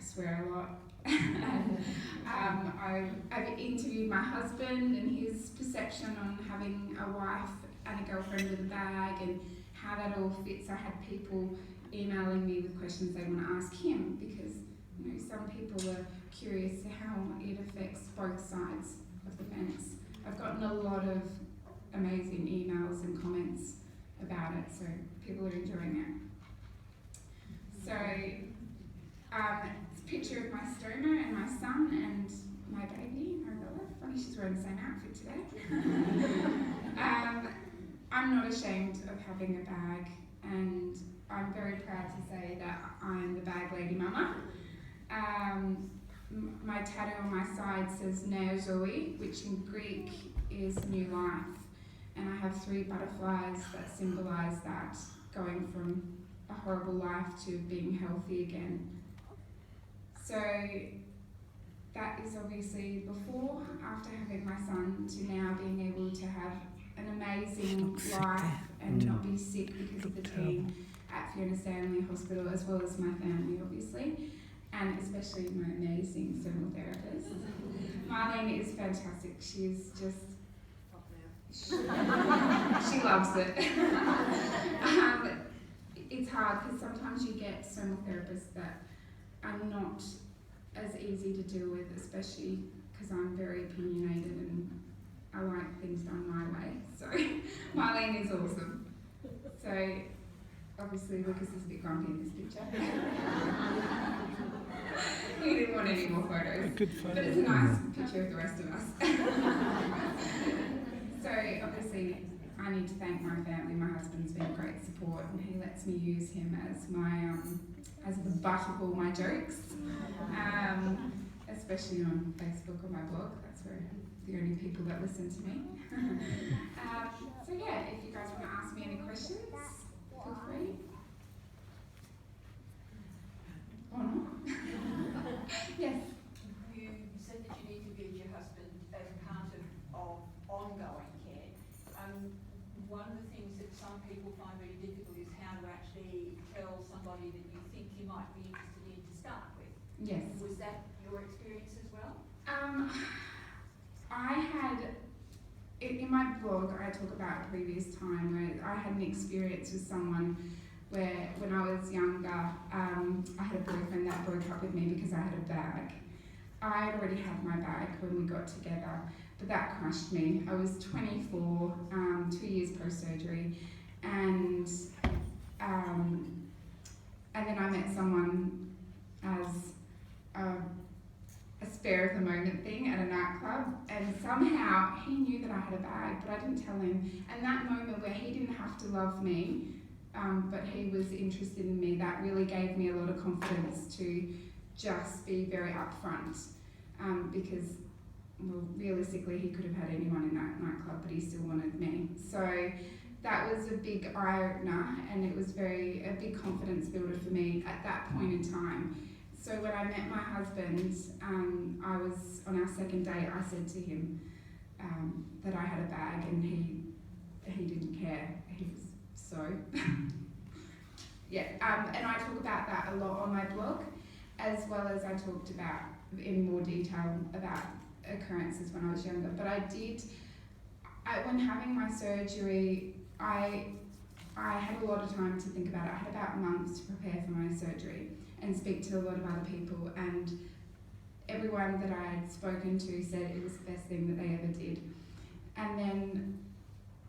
swear a lot. And I've interviewed my husband and his perception on having a wife and a girlfriend with a bag and how that all fits. I had people emailing me with questions they want to ask him because some people are curious to how it affects both sides of the fence. I've gotten a lot of amazing emails and comments about it, so people are enjoying it. So it's a picture of my stoma and my son and my baby, Arabella. Funny she's wearing the same outfit today. I'm not ashamed of having a bag, and I'm very proud to say that I'm the bag lady mama. My tattoo on my side says Neo Zoe, which in Greek is new life, and I have 3 butterflies that symbolise that, going from a horrible life to being healthy again. So that is obviously before, after having my son, to now being able to have an amazing life and not be sick because of the team at Fiona Stanley Hospital, as well as my family obviously, and especially my amazing stoma therapist. Marlene is fantastic. She's just, she loves it. It's hard because sometimes you get stoma therapists that are not as easy to deal with, especially because I'm very opinionated and I like things done my way. So Marlene is awesome. So obviously Lucas is a bit grumpy in this picture. He didn't want any more photos. But it's a nice picture of the rest of us. So obviously I need to thank my family. My husband's been great support and he lets me use him as my as the butt of all my jokes. Especially on Facebook or my blog. That's where the only people that listen to me. So yeah, if you guys want to ask me any questions, feel free. Or not. Yes. You said that you need to be with your husband as part of ongoing care. One of the things that some people find very difficult is how to actually tell somebody that you think you might be interested in to start with. Yes. Was that your experience as well? I had, in my blog, I talk about a previous time where I had an experience with someone where when I was younger, I had a boyfriend that broke up with me because I had a bag. I had already had my bag when we got together, but that crushed me. I was 24, 2 years post-surgery, and then I met someone as a spare of the moment thing at a nightclub, and somehow he knew that I had a bag, but I didn't tell him. And that moment where he didn't have to love me, but he was interested in me, that really gave me a lot of confidence to just be very upfront, because well, realistically he could have had anyone in that nightclub, but he still wanted me. So that was a big eye-opener, and it was a big confidence builder for me at that point in time. So when I met my husband, I was on our second date, I said to him that I had a bag, and he didn't care. He was so yeah, and I talk about that a lot on my blog, as well as I talked about in more detail about occurrences when I was younger. But when having my surgery, I had a lot of time to think about it. I had about months to prepare for my surgery and speak to a lot of other people, and everyone that I had spoken to said it was the best thing that they ever did. And then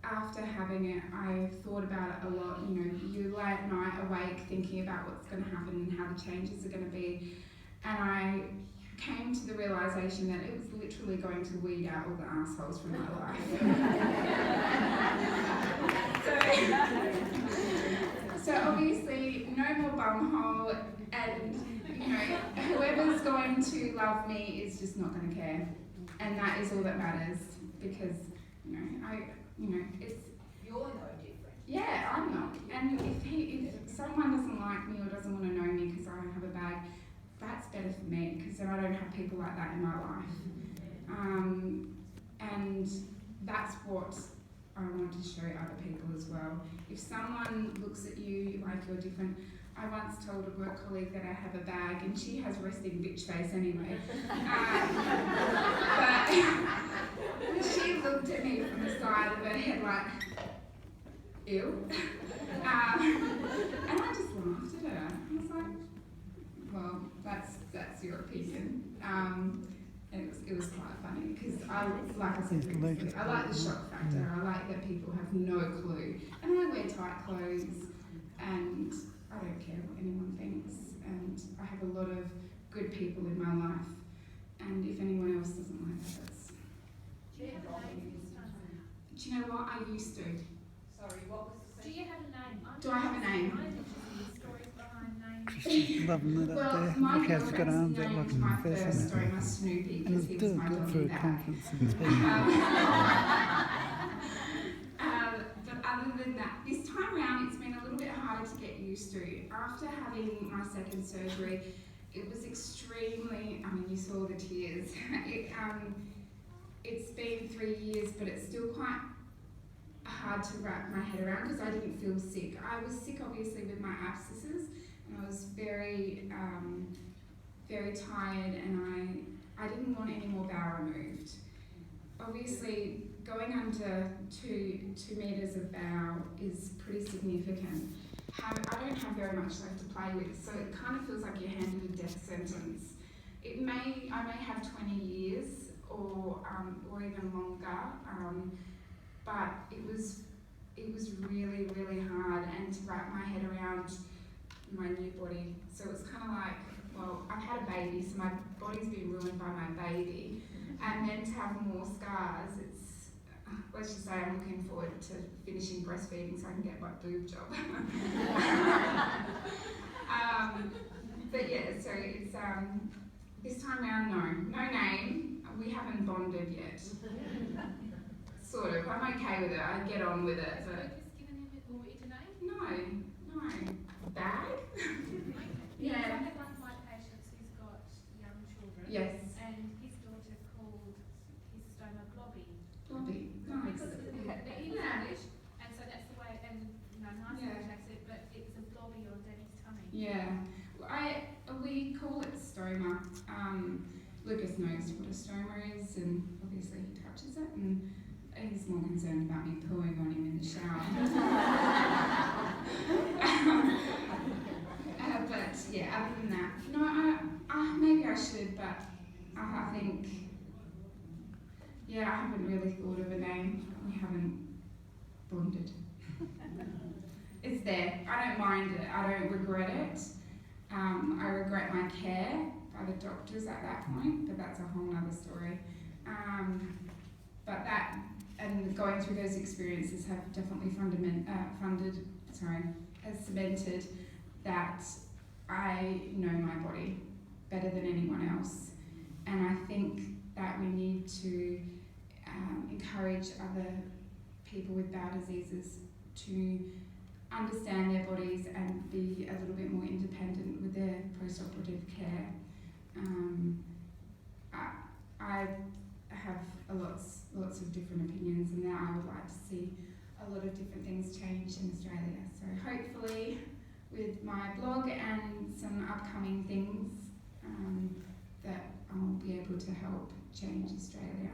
after having it, I thought about it a lot. You lie at night awake thinking about what's going to happen and how the changes are going to be, and I came to the realisation that it was literally going to weed out all the assholes from my life. So obviously, no more bumhole, and whoever's going to love me is just not going to care, and that is all that matters, because it's. You're no different. Yeah, I'm not. And if someone doesn't like me or doesn't want to know me because I don't have a bag, that's better for me, because then I don't have people like that in my life. And that's what I want to show other people as well. If someone looks at you like you're different, I once told a work colleague that I have a bag, and she has resting bitch face anyway. But she looked at me from the side of her head like, ew. And I just laughed at her. I was like, well, that's your opinion. And it was quite funny because like I said previously, I like the shock factor. I like that people have no clue. And I wear tight clothes, and I don't care what anyone thinks. And I have a lot of good people in my life. And if anyone else doesn't like that, that's... Do you have a name for Stoma? Do you know what? I used to. Sorry, what was the Do you have a name? Do I have a name? I'm interested in the stories behind names. Just loving it up Well, there. my Look how it's got girlfriend's arms out like named my a face, first isn't Stoma it? Snoopy And because it's he was doing my good for doggy a dad. conference and speaking. But other than that, this time round it's been a little bit harder to get used to. After having my second surgery, it was extremely, I mean, you saw the tears. It's been 3 years, but it's still quite hard to wrap my head around because I didn't feel sick. I was sick obviously with my abscesses, and I was very, very tired, and I didn't want any more bowel removed. Obviously, going under two meters of bowel is pretty significant. I don't have very much left to play with, so it kind of feels like you're handed a death sentence. I may have 20 years or even longer, but it was really, really hard, and to wrap my head around my new body. So it's kind of like, well, I've had a baby, so my body's been ruined by my baby, and then to have more scars, it's, let's just say I'm looking forward to finishing breastfeeding so I can get my boob job. But yeah, so it's, this time around, no name, we haven't bonded yet. Sort of, I'm okay with it, I get on with it, Has but Lucas given him or it a name? no. Bag? Because I Yeah. had one of my patients who's got young children. Yes. And his daughter called his stoma Blobby. Blobby. Nice. Because it was English, and so that's the way, and nice Yeah. English accent, but it was a blobby on Daddy's tummy. Yeah. We call it stoma. Lucas knows what a stoma is, and obviously he touches it, and he's more concerned about me pooing on him in the shower. But yeah, other than that, no, maybe I should, but I think, yeah, I haven't really thought of a name. We haven't bonded. It's there. I don't mind it. I don't regret it. I regret my care by the doctors at that point, but that's a whole other story. But that, and going through those experiences have definitely has cemented that I know my body better than anyone else. And I think that we need to encourage other people with bowel diseases to understand their bodies and be a little bit more independent with their post-operative care. I have lots of different opinions, and now I would like to see a lot of different things change in Australia. So hopefully with my blog and some upcoming things that I'll be able to help change Australia.